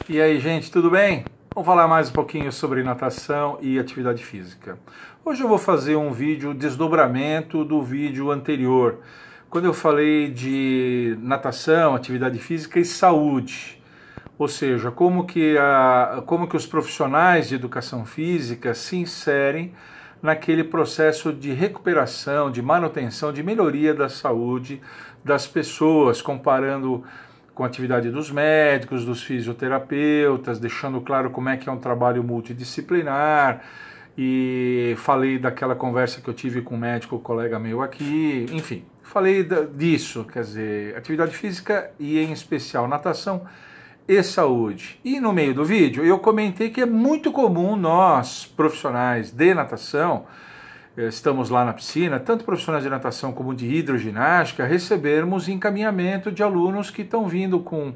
E aí, gente, tudo bem? Vamos falar mais um pouquinho sobre natação e atividade física. Hoje eu vou fazer um vídeo desdobramento do vídeo anterior, quando eu falei de natação, atividade física e saúde. Ou seja, como que os profissionais de educação física se inserem naquele processo de recuperação, de manutenção, de melhoria da saúde das pessoas, comparando com a atividade dos médicos, dos fisioterapeutas, deixando claro como é que é um trabalho multidisciplinar, e falei daquela conversa que eu tive com um médico, colega meu aqui, enfim, falei disso, quer dizer, atividade física e em especial natação e saúde. E no meio do vídeo eu comentei que é muito comum nós, profissionais de natação, estamos lá na piscina, tanto profissionais de natação como de hidroginástica, recebermos encaminhamento de alunos que estão vindo com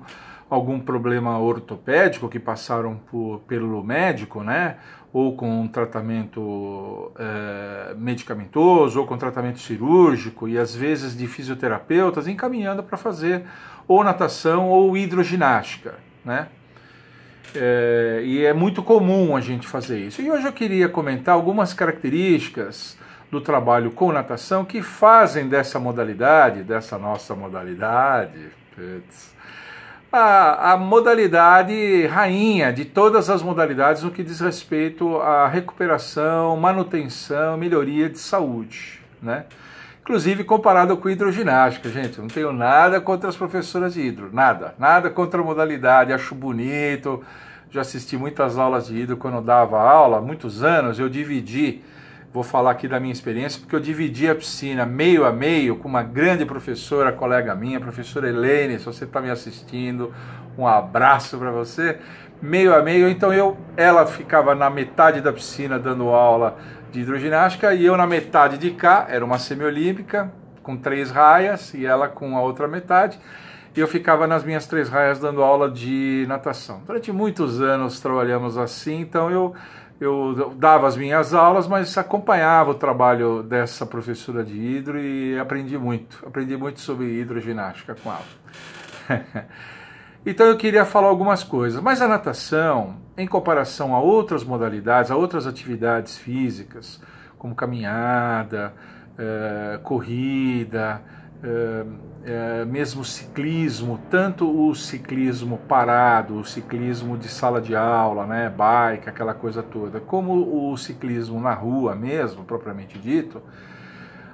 algum problema ortopédico, que passaram pelo médico, né? Ou com um tratamento medicamentoso, ou com tratamento cirúrgico, e às vezes de fisioterapeutas, encaminhando para fazer ou natação ou hidroginástica, né? E é muito comum a gente fazer isso. E hoje eu queria comentar algumas características do trabalho com natação que fazem dessa modalidade, dessa nossa modalidade, a modalidade rainha de todas as modalidades no que diz respeito à recuperação, manutenção, melhoria de saúde, né? Inclusive comparado com hidroginástica, gente, eu não tenho nada contra as professoras de hidro, nada contra a modalidade, acho bonito, já assisti muitas aulas de hidro quando eu dava aula, há muitos anos, eu dividi, vou falar aqui da minha experiência, porque eu dividi a piscina meio a meio com uma grande professora, colega minha, a professora Helene, se você está me assistindo, um abraço para você, meio a meio, então ela ficava na metade da piscina dando aula de hidroginástica e eu na metade de cá, era uma semiolímpica com 3 raias e ela com a outra metade, e eu ficava nas minhas 3 raias dando aula de natação. Durante muitos anos trabalhamos assim, então eu dava as minhas aulas, mas acompanhava o trabalho dessa professora de hidro e aprendi muito sobre hidroginástica com ela. Então eu queria falar algumas coisas, mas a natação, em comparação a outras modalidades, a outras atividades físicas, como caminhada, corrida, mesmo ciclismo, tanto o ciclismo parado, o ciclismo de sala de aula, né, bike, aquela coisa toda, como o ciclismo na rua mesmo, propriamente dito,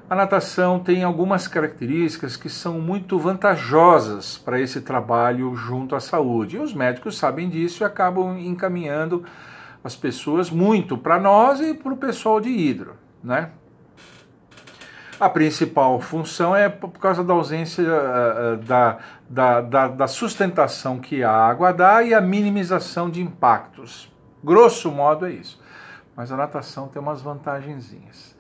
a natação tem algumas características que são muito vantajosas para esse trabalho junto à saúde. E os médicos sabem disso e acabam encaminhando as pessoas muito para nós e para o pessoal de hidro, né? A principal função é por causa da ausência da sustentação que a água dá e a minimização de impactos. Grosso modo é isso. Mas a natação tem umas vantagenzinhas.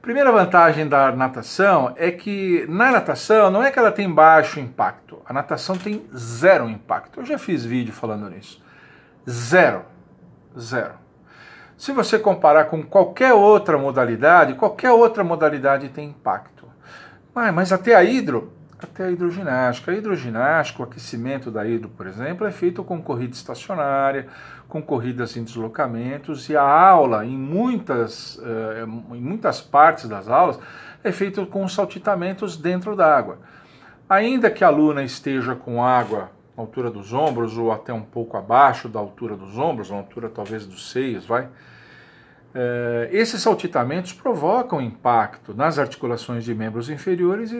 Primeira vantagem da natação é que na natação não é que ela tem baixo impacto, a natação tem 0 impacto. Eu já fiz vídeo falando nisso. Zero. Se você comparar com qualquer outra modalidade tem impacto. Mas até a hidroginástica. A hidroginástica, o aquecimento da hidro, por exemplo, é feito com corrida estacionária, com corridas em deslocamentos, e a aula, em muitas partes das aulas, é feito com saltitamentos dentro da água. Ainda que a aluna esteja com água à altura dos ombros, ou até um pouco abaixo da altura dos ombros, na altura talvez dos seios, esses saltitamentos provocam impacto nas articulações de membros inferiores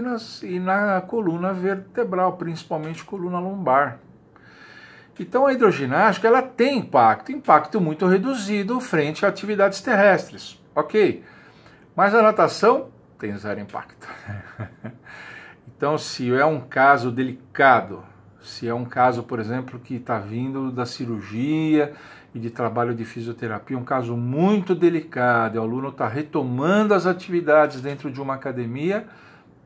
e na coluna vertebral, principalmente coluna lombar. Então a hidroginástica ela tem impacto muito reduzido frente a atividades terrestres, ok? Mas a natação tem 0 impacto. Então se é um caso delicado, se é um caso, por exemplo, que está vindo da cirurgia e de trabalho de fisioterapia, um caso muito delicado, e o aluno está retomando as atividades dentro de uma academia,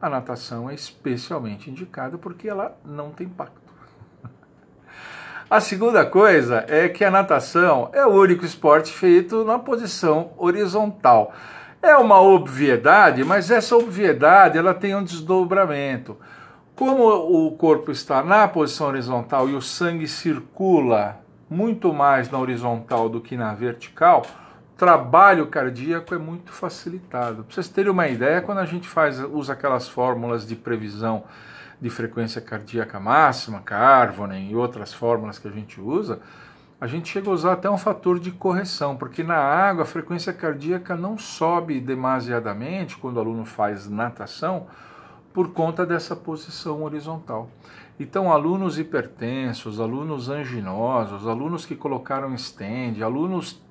a natação é especialmente indicada porque ela não tem impacto. A segunda coisa é que a natação é o único esporte feito na posição horizontal. É uma obviedade, mas essa obviedade ela tem um desdobramento. Como o corpo está na posição horizontal e o sangue circula muito mais na horizontal do que na vertical, o trabalho cardíaco é muito facilitado. Para vocês terem uma ideia, quando a gente usa aquelas fórmulas de previsão de frequência cardíaca máxima, Karvonen e outras fórmulas que a gente usa, a gente chega a usar até um fator de correção, porque na água a frequência cardíaca não sobe demasiadamente quando o aluno faz natação por conta dessa posição horizontal. Então, alunos hipertensos, alunos anginosos, alunos que colocaram stent, alunos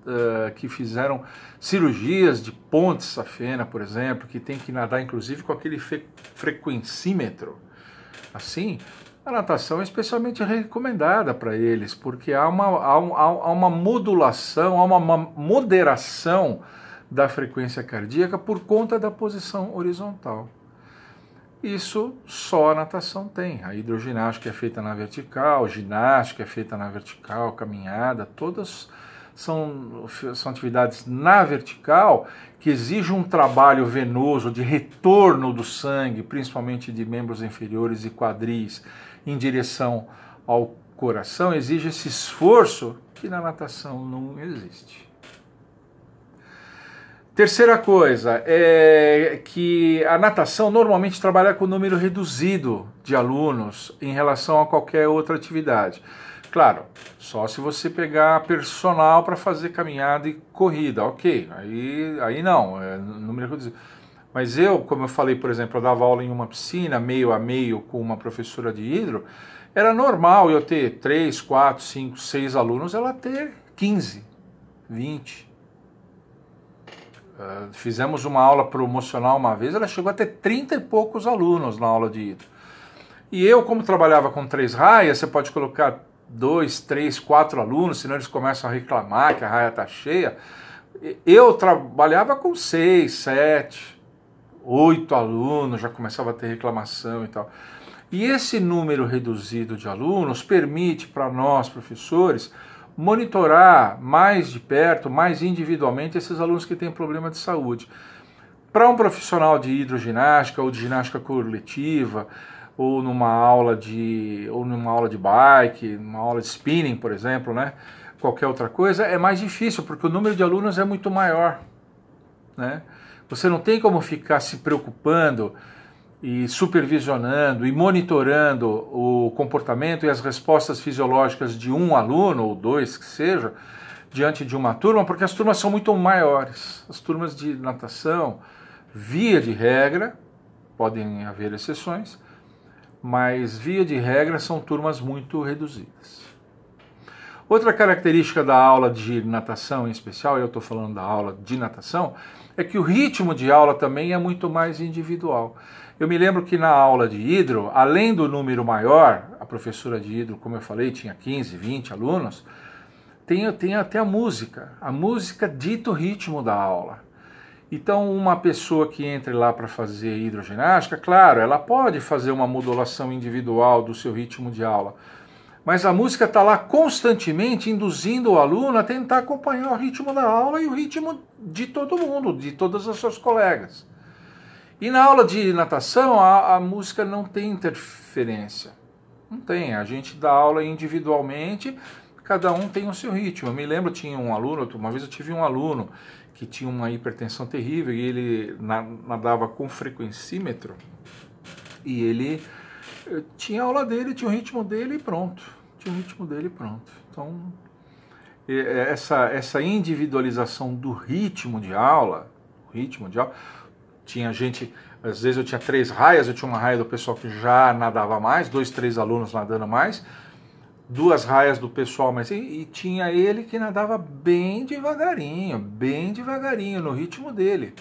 que fizeram cirurgias de ponte safena, por exemplo, que tem que nadar inclusive com aquele frequencímetro, assim, a natação é especialmente recomendada para eles, porque há uma modulação, há uma moderação da frequência cardíaca por conta da posição horizontal. Isso só a natação tem. A hidroginástica é feita na vertical, ginástica é feita na vertical, caminhada, todas são atividades na vertical que exigem um trabalho venoso de retorno do sangue, principalmente de membros inferiores e quadris, em direção ao coração, exige esse esforço que na natação não existe. Terceira coisa é que a natação normalmente trabalha com um número reduzido de alunos em relação a qualquer outra atividade. Claro, só se você pegar personal para fazer caminhada e corrida, ok, aí não, é número reduzido. Mas como eu falei, por exemplo, eu dava aula em uma piscina, meio a meio com uma professora de hidro, era normal eu ter 3, 4, 5, 6 alunos, ela ter 15, 20. Fizemos uma aula promocional uma vez, ela chegou a ter 30 e poucos alunos na aula de hidro. E eu, como trabalhava com 3 raias, você pode colocar 2, 3, 4 alunos, senão eles começam a reclamar que a raia está cheia. Eu trabalhava com 6, 7, 8 alunos, já começava a ter reclamação e tal. E esse número reduzido de alunos permite para nós, professores, monitorar mais de perto, mais individualmente, esses alunos que têm problema de saúde. Para um profissional de hidroginástica ou de ginástica coletiva, ou numa aula de bike, numa aula de spinning, por exemplo, né? Qualquer outra coisa, é mais difícil, porque o número de alunos é muito maior, né? Você não tem como ficar se preocupando e supervisionando e monitorando o comportamento e as respostas fisiológicas de um aluno, ou 2 que seja, diante de uma turma, porque as turmas são muito maiores. As turmas de natação, via de regra, podem haver exceções, mas via de regra são turmas muito reduzidas. Outra característica da aula de natação em especial, eu estou falando da aula de natação, é que o ritmo de aula também é muito mais individual. Eu me lembro que na aula de hidro, além do número maior, a professora de hidro, como eu falei, tinha 15, 20 alunos, tem até a música dita o ritmo da aula. Então, uma pessoa que entre lá para fazer hidroginástica, claro, ela pode fazer uma modulação individual do seu ritmo de aula, mas a música está lá constantemente induzindo o aluno a tentar acompanhar o ritmo da aula e o ritmo de todo mundo, de todos os seus colegas. E na aula de natação, a música não tem interferência. Não tem, a gente dá aula individualmente, cada um tem o seu ritmo. Eu me lembro, tinha um aluno, uma vez eu tive um aluno que tinha uma hipertensão terrível e ele nadava com frequencímetro e ele tinha a aula dele, tinha o ritmo dele e pronto. Então, essa individualização do ritmo de aula, tinha gente, às vezes eu tinha 3 raias, eu tinha uma raia do pessoal que já nadava mais, 2, 3 alunos nadando mais, 2 raias do pessoal, mas e tinha ele que nadava bem devagarinho no ritmo dele.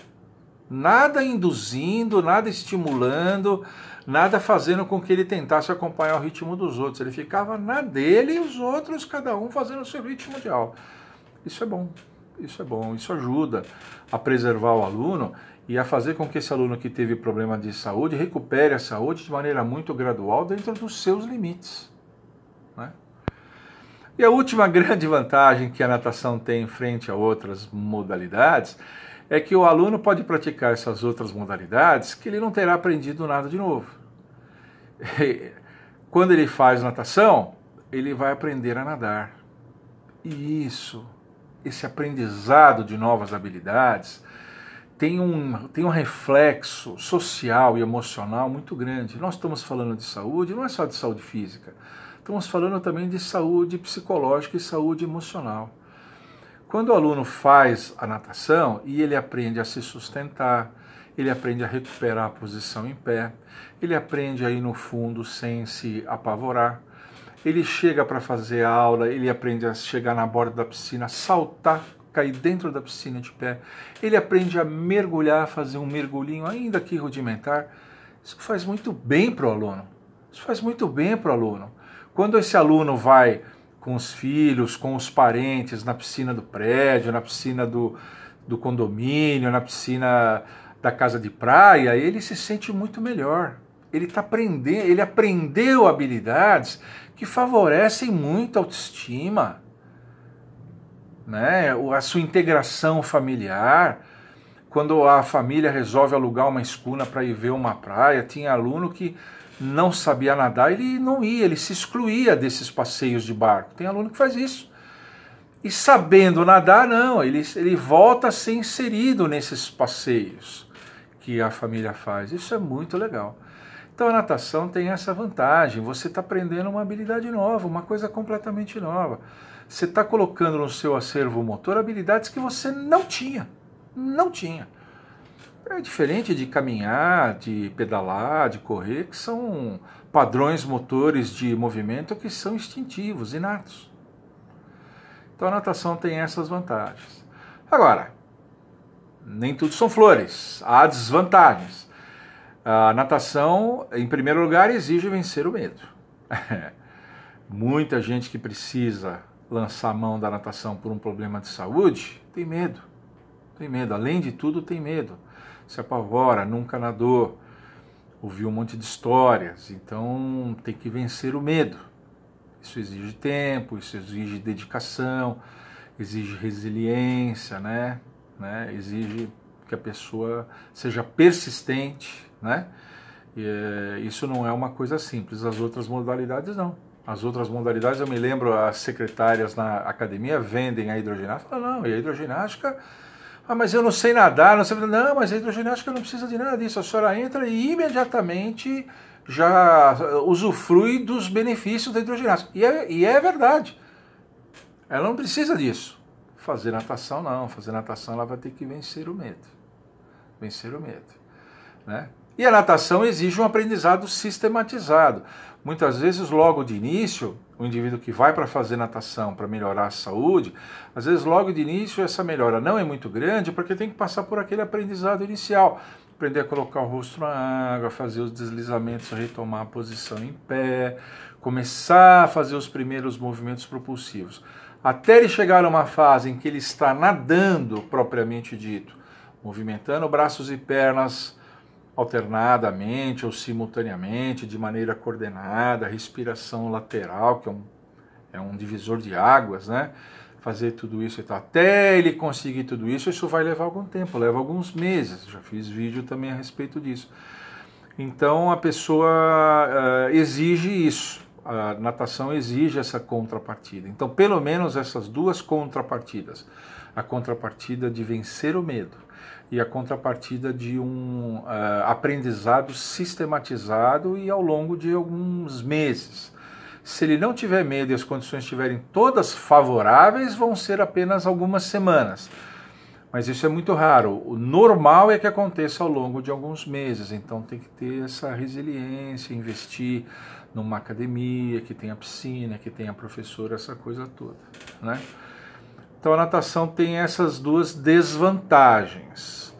Nada induzindo, nada estimulando, nada fazendo com que ele tentasse acompanhar o ritmo dos outros. Ele ficava na dele e os outros, cada um fazendo o seu ritmo de aula. Isso é bom, isso ajuda a preservar o aluno e a fazer com que esse aluno que teve problema de saúde recupere a saúde de maneira muito gradual dentro dos seus limites, né? E a última grande vantagem que a natação tem frente a outras modalidades é que o aluno pode praticar essas outras modalidades que ele não terá aprendido nada de novo. Quando ele faz natação, ele vai aprender a nadar. E isso, esse aprendizado de novas habilidades, tem um reflexo social e emocional muito grande. Nós estamos falando de saúde, não é só de saúde física, estamos falando também de saúde psicológica e saúde emocional. Quando o aluno faz a natação e ele aprende a se sustentar, ele aprende a recuperar a posição em pé, ele aprende a ir no fundo sem se apavorar, ele chega para fazer a aula, ele aprende a chegar na borda da piscina, saltar, cair dentro da piscina de pé, ele aprende a mergulhar, fazer um mergulhinho, ainda que rudimentar. Isso faz muito bem para o aluno. Isso faz muito bem para o aluno. Quando esse aluno vai com os filhos, com os parentes, na piscina do prédio, na piscina do condomínio, na piscina da casa de praia, ele se sente muito melhor. Ele está aprendendo, ele aprendeu habilidades que favorecem muito a autoestima, né? A sua integração familiar. Quando a família resolve alugar uma escuna para ir ver uma praia, tinha aluno que não sabia nadar, ele não ia, ele se excluía desses passeios de barco. Tem aluno que faz isso. E sabendo nadar, não, ele volta a ser inserido nesses passeios que a família faz. Isso é muito legal. Então a natação tem essa vantagem, você está aprendendo uma habilidade nova, uma coisa completamente nova. Você está colocando no seu acervo motor habilidades que você não tinha. Não tinha. É diferente de caminhar, de pedalar, de correr, que são padrões motores de movimento que são instintivos, inatos. Então a natação tem essas vantagens. Agora, nem tudo são flores, há desvantagens. A natação, em primeiro lugar, exige vencer o medo. Muita gente que precisa lançar a mão da natação por um problema de saúde, tem medo. Tem medo, além de tudo tem medo. Se apavora, nunca nadou, ouviu um monte de histórias, então tem que vencer o medo. Isso exige tempo, isso exige dedicação, exige resiliência, né? Exige que a pessoa seja persistente, né? Isso não é uma coisa simples. As outras modalidades não. As outras modalidades, eu me lembro, as secretárias na academia vendem a hidroginástica. Falam, não, e a hidroginástica... Ah, mas eu não sei nadar, não sei... Não, mas a hidroginástica não precisa de nada disso. A senhora entra e imediatamente já usufrui dos benefícios da hidroginástica. E é verdade. Ela não precisa disso. Fazer natação, não. Fazer natação, ela vai ter que vencer o medo. Vencer o medo, né? E a natação exige um aprendizado sistematizado. Muitas vezes, logo de início, o indivíduo que vai para fazer natação para melhorar a saúde, às vezes logo de início essa melhora não é muito grande porque tem que passar por aquele aprendizado inicial. Aprender a colocar o rosto na água, fazer os deslizamentos, retomar a posição em pé, começar a fazer os primeiros movimentos propulsivos. Até ele chegar numa fase em que ele está nadando, propriamente dito, movimentando braços e pernas alternadamente ou simultaneamente, de maneira coordenada, respiração lateral, que é um divisor de águas, né? Fazer tudo isso e tal. Até ele conseguir tudo isso, isso vai levar algum tempo, leva alguns meses. Já fiz vídeo também a respeito disso. Então a pessoa exige isso. A natação exige essa contrapartida. Então, pelo menos essas duas contrapartidas. A contrapartida de vencer o medo e a contrapartida de um aprendizado sistematizado e ao longo de alguns meses. Se ele não tiver medo e as condições estiverem todas favoráveis, vão ser apenas algumas semanas. Mas isso é muito raro. O normal é que aconteça ao longo de alguns meses. Então tem que ter essa resiliência, investir numa academia, que tenha piscina, que tenha professor, essa coisa toda, né? Então a natação tem essas duas desvantagens,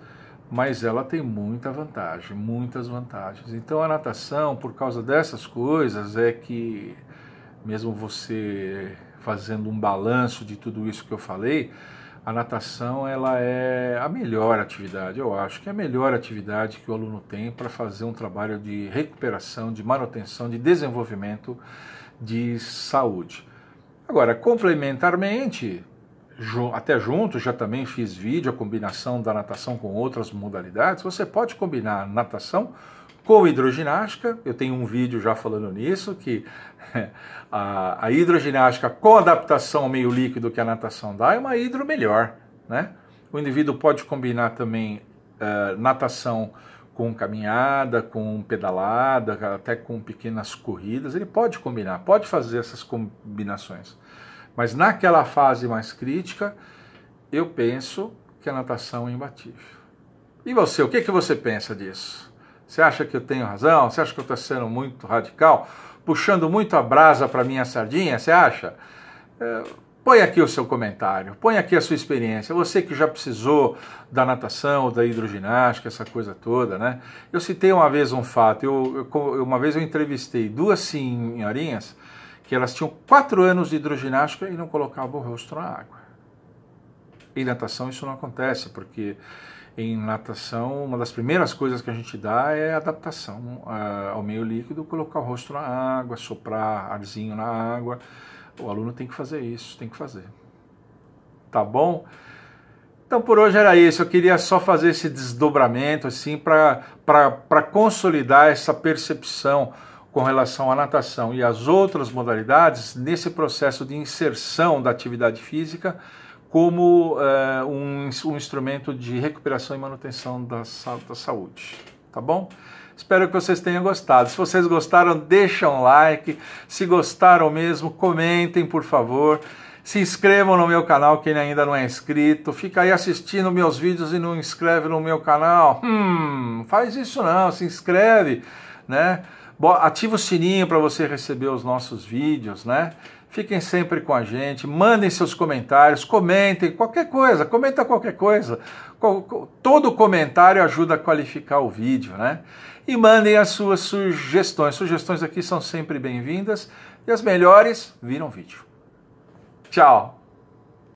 mas ela tem muita vantagem, muitas vantagens. Então a natação, por causa dessas coisas, é que, mesmo você fazendo um balanço de tudo isso que eu falei, a natação ela é a melhor atividade, eu acho que é a melhor atividade que o aluno tem para fazer um trabalho de recuperação, de manutenção, de desenvolvimento de saúde. Agora, complementarmente, até junto, já também fiz vídeo, a combinação da natação com outras modalidades. Você pode combinar natação com hidroginástica. Eu tenho um vídeo já falando nisso, que a hidroginástica com adaptação ao meio líquido que a natação dá é uma hidro melhor, né? O indivíduo pode combinar também natação com caminhada, com pedalada, até com pequenas corridas. Ele pode combinar, pode fazer essas combinações. Mas naquela fase mais crítica, eu penso que a natação é imbatível. E você, o que você pensa disso? Você acha que eu tenho razão? Você acha que eu estou sendo muito radical? Puxando muito a brasa para minha sardinha, você acha? Põe aqui o seu comentário, põe aqui a sua experiência. Você que já precisou da natação, da hidroginástica, essa coisa toda, né? Eu citei uma vez um fato, uma vez eu entrevistei 2 senhorinhas que elas tinham 4 anos de hidroginástica e não colocavam o rosto na água. Em natação isso não acontece, porque em natação uma das primeiras coisas que a gente dá é adaptação ao meio líquido, colocar o rosto na água, soprar arzinho na água. O aluno tem que fazer isso, tem que fazer. Tá bom? Então por hoje era isso, eu queria só fazer esse desdobramento assim para consolidar essa percepção com relação à natação e às outras modalidades nesse processo de inserção da atividade física como um instrumento de recuperação e manutenção da saúde. Tá bom? Espero que vocês tenham gostado. Se vocês gostaram, deixa um like. Se gostaram mesmo, comentem, por favor. Se inscrevam no meu canal, quem ainda não é inscrito. Fica aí assistindo meus vídeos e não inscreve no meu canal. Faz isso não, se inscreve, né? Ativa o sininho para você receber os nossos vídeos, né? Fiquem sempre com a gente, mandem seus comentários, comentem qualquer coisa, comenta qualquer coisa. Todo comentário ajuda a qualificar o vídeo, né? E mandem as suas sugestões. Sugestões aqui são sempre bem-vindas e as melhores viram vídeo. Tchau!